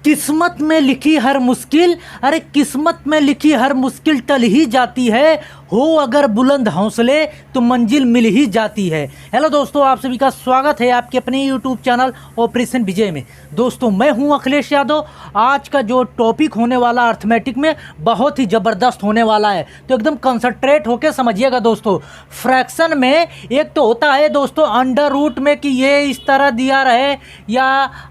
किस्मत में लिखी हर मुश्किल, अरे किस्मत में लिखी हर मुश्किल टल ही जाती है, हो अगर बुलंद हौसले तो मंजिल मिल ही जाती है। हेलो दोस्तों, आप सभी का स्वागत है आपके अपने यूट्यूब चैनल ऑपरेशन विजय में। दोस्तों मैं हूं अखिलेश यादव। आज का जो टॉपिक होने वाला अर्थमेटिक में बहुत ही ज़बरदस्त होने वाला है, तो एकदम कंसंट्रेट होकर समझिएगा दोस्तों। फ्रैक्शन में एक तो होता है दोस्तों अंडर रूट में कि ये इस तरह दिया रहे या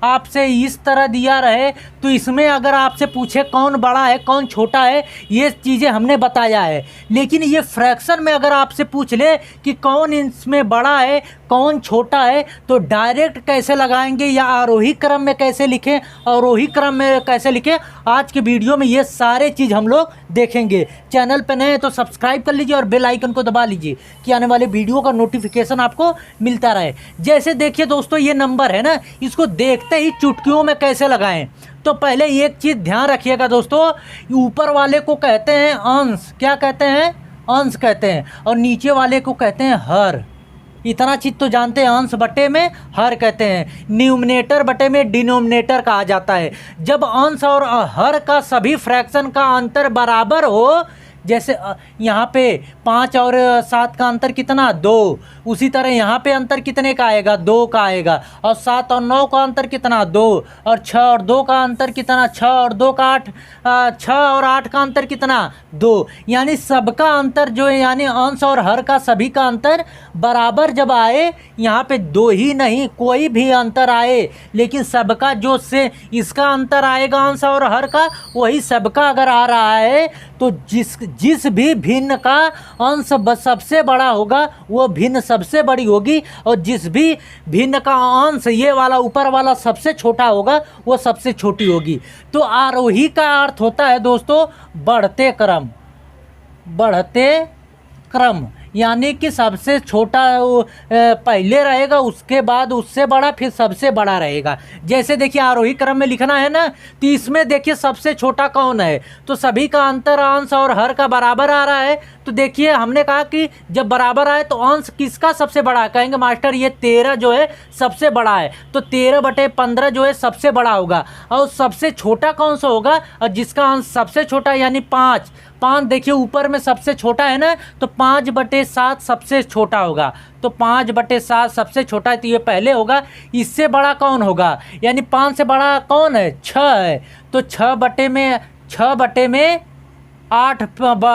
आपसे इस तरह दिया रहे, तो इसमें अगर आपसे पूछे कौन बड़ा है कौन छोटा है, ये चीज़ें हमने बताया है। लेकिन ये फ्रैक्शन में अगर आपसे पूछ ले कि कौन इसमें बड़ा है कौन छोटा है, तो डायरेक्ट कैसे लगाएंगे या आरोही क्रम में कैसे लिखें, अवरोही क्रम में कैसे लिखें, आज के वीडियो में ये सारे चीज़ हम लोग देखेंगे। चैनल पर नए हैं तो सब्सक्राइब कर लीजिए और बेल आइकन को दबा लीजिए कि आने वाले वीडियो का नोटिफिकेशन आपको मिलता रहे। जैसे देखिए दोस्तों, ये नंबर है ना, इसको देखते ही चुटकियों में कैसे लगाएं। तो पहले एक चीज़ ध्यान रखिएगा दोस्तों, ऊपर वाले को कहते हैं अंश, क्या कहते हैं? अंश कहते हैं, और नीचे वाले को कहते हैं हर। इतना चीज़ तो जानते हैं, अंश बटे में हर कहते हैं। न्यूमरेटर बटे में डिनोमिनेटर कहा जाता है। जब अंश और हर का सभी फ्रैक्शन का अंतर बराबर हो, जैसे यहाँ पे 5 और 7 का अंतर कितना? 2। उसी तरह यहाँ पे अंतर कितने का आएगा? 2 का आएगा। और 7 और 9 का अंतर कितना? 2। और 6 और 2 का अंतर कितना? 6 और 2 का 8। 6 और 8 का अंतर कितना? 2। यानी सबका अंतर जो है, यानी अंश और हर का सभी का अंतर बराबर जब आए, यहाँ पे 2 ही नहीं कोई भी अंतर आए, लेकिन सबका जो से इसका अंतर आएगा अंश और हर का, वही सबका अगर आ रहा है, तो जिस भी भिन्न का अंश सबसे बड़ा होगा वो भिन्न सबसे बड़ी होगी, और जिस भी भिन्न का अंश ये वाला ऊपर वाला सबसे छोटा होगा वो सबसे छोटी होगी। तो आरोही का अर्थ होता है दोस्तों बढ़ते क्रम, बढ़ते क्रम, यानी कि सबसे छोटा पहले रहेगा, उसके बाद उससे बड़ा, फिर सबसे बड़ा रहेगा। जैसे देखिए आरोही क्रम में लिखना है ना, तो इसमें देखिए सबसे छोटा कौन है, तो सभी का अंतर अंश और हर का बराबर आ रहा है। तो देखिए हमने कहा कि जब बराबर आए तो अंश किसका सबसे बड़ा है? कहेंगे मास्टर ये 13 जो है सबसे बड़ा है, तो 13/15 जो है सबसे बड़ा होगा। और सबसे छोटा कौन सा होगा? और जिसका अंश सबसे छोटा यानी 5 देखिए ऊपर में सबसे छोटा है ना, तो 5/7 सबसे छोटा होगा। तो 5/7 सबसे छोटा है, तो ये पहले होगा। इससे बड़ा कौन होगा? यानी 5 से बड़ा कौन है? 6 है, तो 6 बटे में 8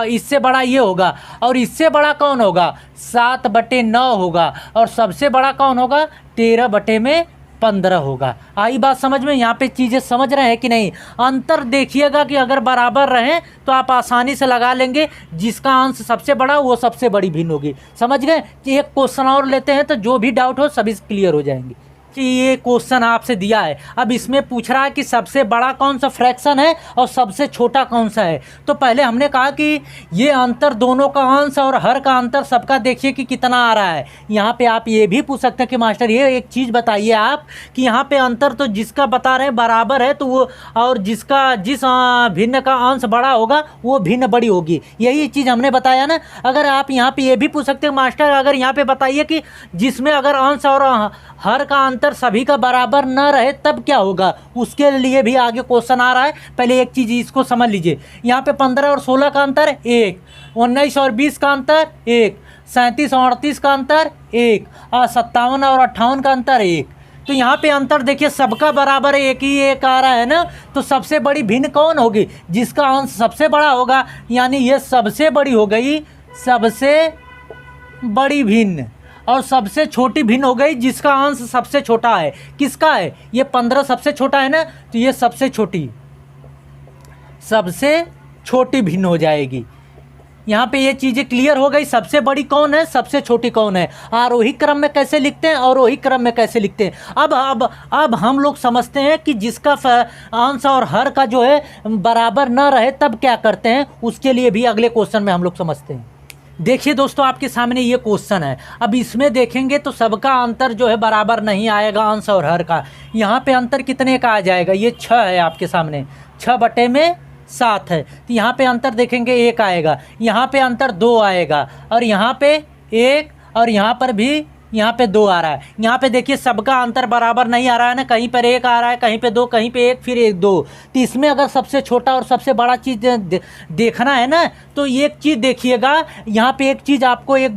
इससे बड़ा ये होगा। और इससे बड़ा कौन होगा? 7/9 होगा। और सबसे बड़ा कौन होगा? 13/15 होगा। आई बात समझ में? यहाँ पे चीज़ें समझ रहे हैं कि नहीं? अंतर देखिएगा कि अगर बराबर रहें तो आप आसानी से लगा लेंगे, जिसका अंश सबसे बड़ा वो सबसे बड़ी भिन्न होगी। समझ गए? एक क्वेश्चन और लेते हैं, तो जो भी डाउट हो सभी क्लियर हो जाएंगे। कि ये क्वेश्चन आपसे दिया है, अब इसमें पूछ रहा है कि सबसे बड़ा कौन सा फ्रैक्शन है और सबसे छोटा कौन सा है। तो पहले हमने कहा कि ये अंतर दोनों का अंश और हर का अंतर सबका देखिए कि कितना आ रहा है। यहाँ पे आप ये भी पूछ सकते हैं कि मास्टर ये एक चीज़ बताइए आप कि यहाँ पे अंतर तो जिसका बता रहे हैं बराबर है, तो वो और जिस भिन्न का अंश बड़ा होगा वो भिन्न बड़ी होगी। यही चीज़ हमने बताया ना। अगर आप यहाँ पे ये भी पूछ सकते हैं मास्टर अगर यहाँ पे बताइए कि जिसमें अगर अंश और हर का अंतर सभी का बराबर न रहे तब क्या होगा, उसके लिए भी आगे क्वेश्चन आ रहा है। पहले एक चीज़ इसको समझ लीजिए। यहाँ पे 15 और 16 का अंतर 1, 19 और 20 का अंतर 1, 37 और 38 का अंतर 1, और 57 और 58 का अंतर 1। तो यहाँ पे अंतर देखिए सबका बराबर एक ही एक आ रहा है ना, तो सबसे बड़ी भिन्न कौन होगी? जिसका अंश सबसे बड़ा होगा, यानी ये सबसे बड़ी हो गई सबसे बड़ी भिन्न, और सबसे छोटी भिन्न हो गई जिसका अंश सबसे छोटा है। किसका है? ये 15 सबसे छोटा है ना, तो ये सबसे छोटी भिन्न हो जाएगी। यहाँ पे ये चीज़ें क्लियर हो गई। सबसे बड़ी कौन है, सबसे छोटी कौन है, आरोही क्रम में कैसे लिखते हैं, अवरोही क्रम में कैसे लिखते हैं। अब हम लोग समझते हैं कि जिसका अंश और हर का जो है बराबर न रहे तब क्या करते हैं, उसके लिए भी अगले क्वेश्चन में हम लोग समझते हैं। देखिए दोस्तों आपके सामने ये क्वेश्चन है। अब इसमें देखेंगे तो सबका अंतर जो है बराबर नहीं आएगा अंश और हर का। यहाँ पे अंतर कितने का आ जाएगा? ये 6 है आपके सामने, 6/7 है, तो यहाँ पे अंतर देखेंगे 1 आएगा, यहाँ पे अंतर 2 आएगा, और यहाँ पे 1, और यहाँ पर भी यहाँ पे 2 आ रहा है। यहाँ पे देखिए सबका अंतर बराबर नहीं आ रहा है ना, कहीं पर 1 आ रहा है, कहीं पे 2, कहीं पे 1, फिर 1 2। तो इसमें अगर सबसे छोटा और सबसे बड़ा चीज़ देखना है ना, तो एक चीज़ देखिएगा, यहाँ पे एक चीज़ आपको एक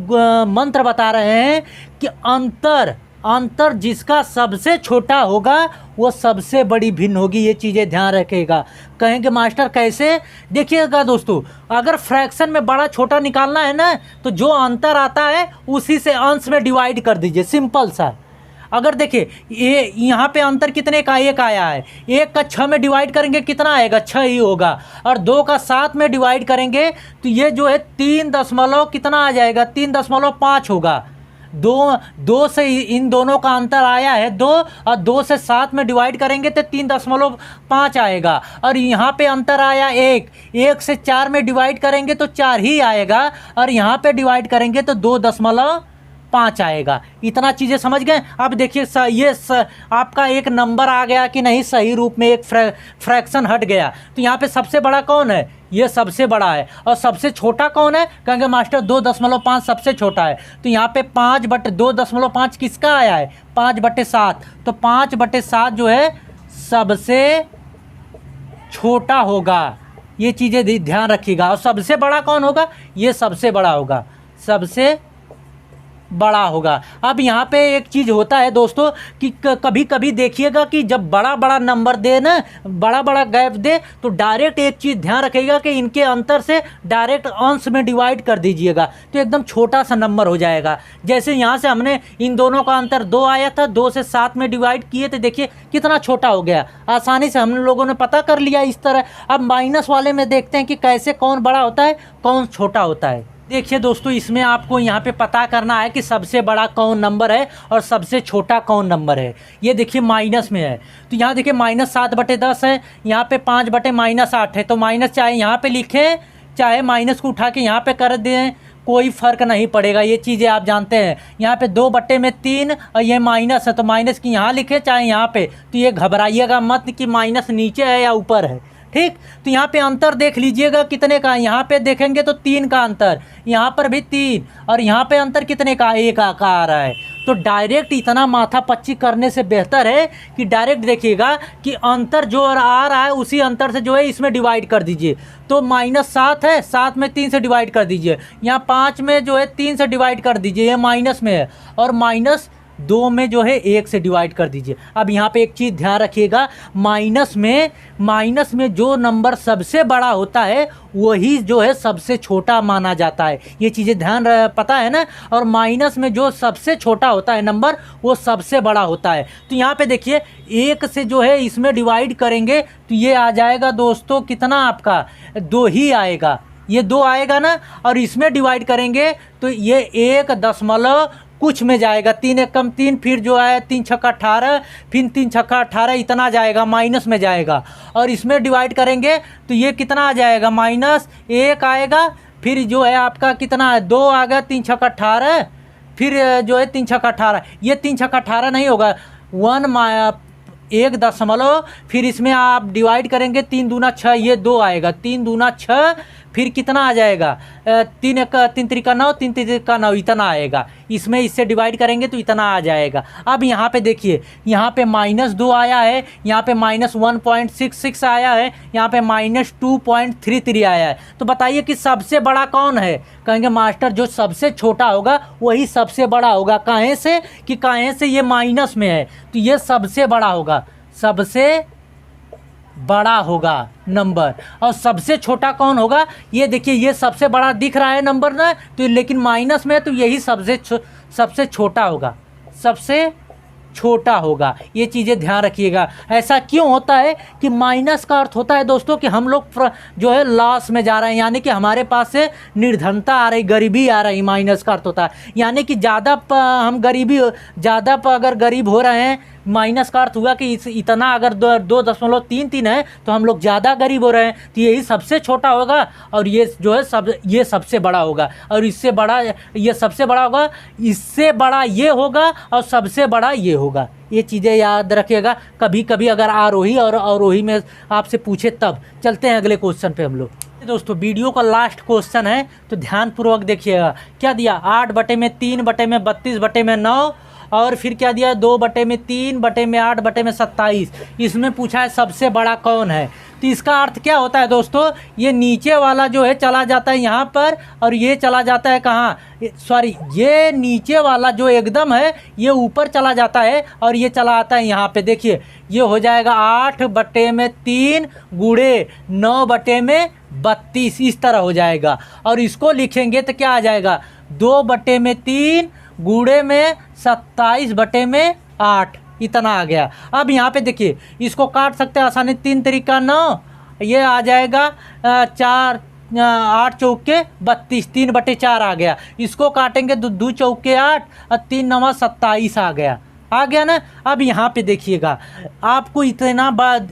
मंत्र बता रहे हैं कि अंतर जिसका सबसे छोटा होगा वो सबसे बड़ी भिन्न होगी। ये चीज़ें ध्यान रखिएगा। कहेंगे मास्टर कैसे? देखिएगा दोस्तों, अगर फ्रैक्शन में बड़ा छोटा निकालना है ना, तो जो अंतर आता है उसी से अंश में डिवाइड कर दीजिए, सिंपल सा। अगर देखिए ये यहाँ पे अंतर कितने का 1 आया है, 1 का 6 में डिवाइड करेंगे कितना आएगा? 6 ही होगा। और 2 का 7 में डिवाइड करेंगे तो ये जो है 3 दशमलव कितना आ जाएगा? 3.5 होगा। 2 से इन दोनों का अंतर आया है 2, और 2 से 7 में डिवाइड करेंगे तो 3.5 आएगा। और यहाँ पे अंतर आया 1 से 4 में डिवाइड करेंगे तो 4 ही आएगा, और यहाँ पे डिवाइड करेंगे तो 2.5 आएगा। इतना चीज़ें समझ गए? अब देखिए आपका एक नंबर आ गया कि नहीं, सही रूप में एक फ्रैक्शन हट गया। तो यहाँ पे सबसे बड़ा कौन है? ये सबसे बड़ा है। और सबसे छोटा कौन है? कहेंगे मास्टर 2.5 सबसे छोटा है। तो यहाँ पे 5/2.5 किसका आया है? 5/7। तो 5/7 जो है सबसे छोटा होगा। ये चीज़ें ध्यान रखिएगा। और सबसे बड़ा कौन होगा? ये सबसे बड़ा होगा, सबसे बड़ा होगा। अब यहाँ पे एक चीज़ होता है दोस्तों कि कभी कभी देखिएगा कि जब बड़ा बड़ा नंबर दे ना, बड़ा बड़ा गैप दे, तो डायरेक्ट एक चीज़ ध्यान रखिएगा कि इनके अंतर से डायरेक्ट अंश में डिवाइड कर दीजिएगा, तो एकदम छोटा सा नंबर हो जाएगा। जैसे यहाँ से हमने इन दोनों का अंतर 2 आया था, 2 से 7 में डिवाइड किए तो देखिए कितना छोटा हो गया। आसानी से हम लोगों ने पता कर लिया इस तरह। अब माइनस वाले में देखते हैं कि कैसे कौन बड़ा होता है, कौन छोटा होता है। देखिए दोस्तों, इसमें आपको यहाँ पे पता करना है कि सबसे बड़ा कौन नंबर है और सबसे छोटा कौन नंबर है। ये देखिए माइनस में है, तो यहाँ देखिए -7/10 है, यहाँ पे 5/-8 है। तो माइनस चाहे यहाँ पे लिखें, चाहे माइनस को उठा के यहाँ पे कर दें, कोई फ़र्क नहीं पड़ेगा। ये चीज़ें आप जानते हैं। यहाँ पे 2/3 और ये माइनस है, तो माइनस की यहाँ लिखें चाहे यहाँ पे, तो ये घबराइएगा मत कि माइनस नीचे है या ऊपर है, ठीक। तो यहाँ पे अंतर देख लीजिएगा कितने का। यहाँ पे देखेंगे तो 3 का अंतर, यहाँ पर भी 3, और यहाँ पे अंतर कितने का? 1 का आ रहा है। तो डायरेक्ट इतना माथा पच्ची करने से बेहतर है कि डायरेक्ट देखिएगा कि अंतर जो आ रहा है उसी अंतर से जो है इसमें डिवाइड कर दीजिए। तो -7 है, 7 में 3 से डिवाइड कर दीजिए। यहाँ 5 में जो है 3 से डिवाइड कर दीजिए, ये माइनस में है। और -2 में जो है 1 से डिवाइड कर दीजिए। अब यहाँ पे एक चीज़ ध्यान रखिएगा, माइनस में जो नंबर सबसे बड़ा होता है वही जो है सबसे छोटा माना जाता है। ये चीज़ें ध्यान पता है ना। और माइनस में जो सबसे छोटा होता है नंबर वो सबसे बड़ा होता है। तो यहाँ पे देखिए 1 से जो है इसमें डिवाइड करेंगे तो ये आ जाएगा दोस्तों कितना? आपका 2 ही आएगा, ये 2 आएगा ना। और इसमें डिवाइड करेंगे तो ये 1 दशमलव कुछ में जाएगा, 3 1 कम 3, फिर जो है 3 छक्का 18, फिर 3 छक्का 18 इतना जाएगा, माइनस में जाएगा। और इसमें डिवाइड करेंगे तो ये कितना आ जाएगा? -1 आएगा, फिर जो है आपका कितना है? 2 आ गया, 3 छक्का 18, फिर जो है 3 छक्का 18, ये 3 छक्का 18 नहीं होगा, 1 दशमलव, फिर इसमें आप डिवाइड करेंगे 3 दूना 6, ये 2 आएगा, 3 दूना 6, फिर कितना आ जाएगा? 3 त्रिका 9, 3 त्रिका 9 इतना आएगा। इसमें इससे डिवाइड करेंगे तो इतना आ जाएगा। अब यहाँ पे देखिए, यहाँ पे -2 आया है, यहाँ पे -1.66 आया है, यहाँ पे -2.33 आया है। तो बताइए कि सबसे बड़ा कौन है? कहेंगे मास्टर जो सबसे छोटा होगा वही सबसे बड़ा होगा। काहे से? कि काहे से ये माइनस में है, तो ये सबसे बड़ा होगा, सबसे बड़ा होगा नंबर। और सबसे छोटा कौन होगा? ये देखिए, ये सबसे बड़ा दिख रहा है नंबर ना, तो लेकिन माइनस में है तो यही सबसे छोटा होगा, सबसे छोटा होगा। ये चीज़ें ध्यान रखिएगा। ऐसा क्यों होता है कि माइनस का अर्थ होता है दोस्तों कि हम लोग जो है लॉस में जा रहे हैं, यानी कि हमारे पास से निर्धनता आ रही, गरीबी आ रही। माइनस का अर्थ होता है यानी कि ज़्यादा अगर गरीब हो रहे हैं, माइनस का अर्थ हुआ कि इतना अगर 2.33 है तो हम लोग ज़्यादा गरीब हो रहे हैं। तो यही सबसे छोटा होगा और ये जो है ये सबसे बड़ा होगा, और इससे बड़ा ये सबसे बड़ा होगा, इससे बड़ा ये होगा, और सबसे बड़ा ये होगा। ये चीज़ें याद रखिएगा। कभी कभी अगर आरोही और अवरोही में आपसे पूछे तब। चलते हैं अगले क्वेश्चन पे हम लोग। दोस्तों वीडियो का लास्ट क्वेश्चन है तो ध्यानपूर्वक देखिएगा। क्या दिया, 8/3/32/9 और फिर क्या दिया, 2/3/8/27। इसमें पूछा है सबसे बड़ा कौन है। तो इसका अर्थ क्या होता है दोस्तों, ये नीचे वाला जो है चला जाता है यहाँ पर और ये चला जाता है कहाँ, सॉरी ये नीचे वाला जो एकदम है ये ऊपर चला जाता है और ये चला आता है यहाँ पे। देखिए ये हो जाएगा 8/3 गुणे 9/32 इस तरह हो जाएगा। और इसको लिखेंगे तो क्या आ जाएगा, 2/3 गुणे में 27/8 इतना आ गया। अब यहाँ पे देखिए इसको काट सकते हैं आसानी, 3 तरीका 9, ये आ जाएगा 4 8 चौके 32, 3/4 आ गया। इसको काटेंगे 2 चौके 8 और 3 9 27 आ गया ना। अब यहाँ पे देखिएगा आपको इतना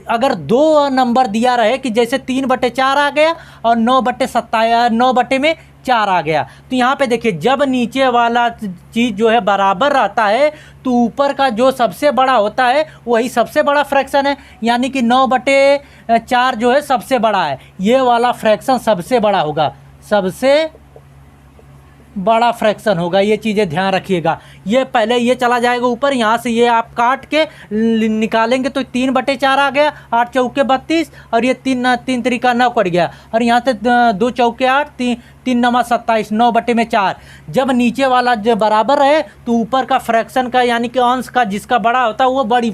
अगर 2 नंबर दिया रहे कि जैसे 3/4 आ गया और 9/4 आ गया, तो यहाँ पे देखिए जब नीचे वाला चीज़ जो है बराबर रहता है तो ऊपर का जो सबसे बड़ा होता है वही सबसे बड़ा फ्रैक्शन है। यानी कि 9/4 जो है सबसे बड़ा है, ये वाला फ्रैक्शन सबसे बड़ा होगा, सबसे बड़ा फ्रैक्शन होगा। ये चीज़ें ध्यान रखिएगा। ये पहले ये चला जाएगा ऊपर, यहाँ से ये आप काट के निकालेंगे तो 3/4 आ गया, 8 चौके 32 और ये 3 तरीका 9 कट गया और यहाँ से 2 चौके 8 3 9 27, 9/4। जब नीचे वाला जो बराबर है तो ऊपर का फ्रैक्शन का यानी कि अंश का जिसका बड़ा होता है वो बड़ी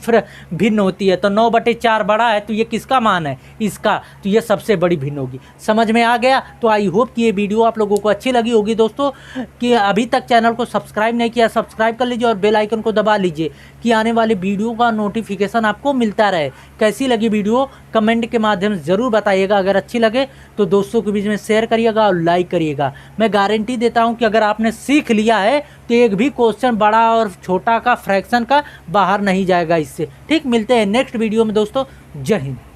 भिन्न होती है। तो 9/4 बड़ा है तो ये किसका मान है, इसका, तो ये सबसे बड़ी भिन्न होगी। समझ में आ गया। तो आई होप कि ये वीडियो आप लोगों को अच्छी लगी होगी दोस्तों। कि अभी तक चैनल को सब्सक्राइब नहीं किया, सब्सक्राइब कर लीजिए और बेल आइकन को दबा लीजिए कि आने वाले वीडियो का नोटिफिकेशन आपको मिलता रहे। कैसी लगी वीडियो कमेंट के माध्यम से ज़रूर बताइएगा। अगर अच्छी लगे तो दोस्तों के बीच में शेयर करिएगा और लाइक करिएगा। मैं गारंटी देता हूं कि अगर आपने सीख लिया है तो एक भी क्वेश्चन बड़ा और छोटा का फ्रैक्शन का बाहर नहीं जाएगा इससे। ठीक, मिलते हैं नेक्स्ट वीडियो में दोस्तों। जय हिंद।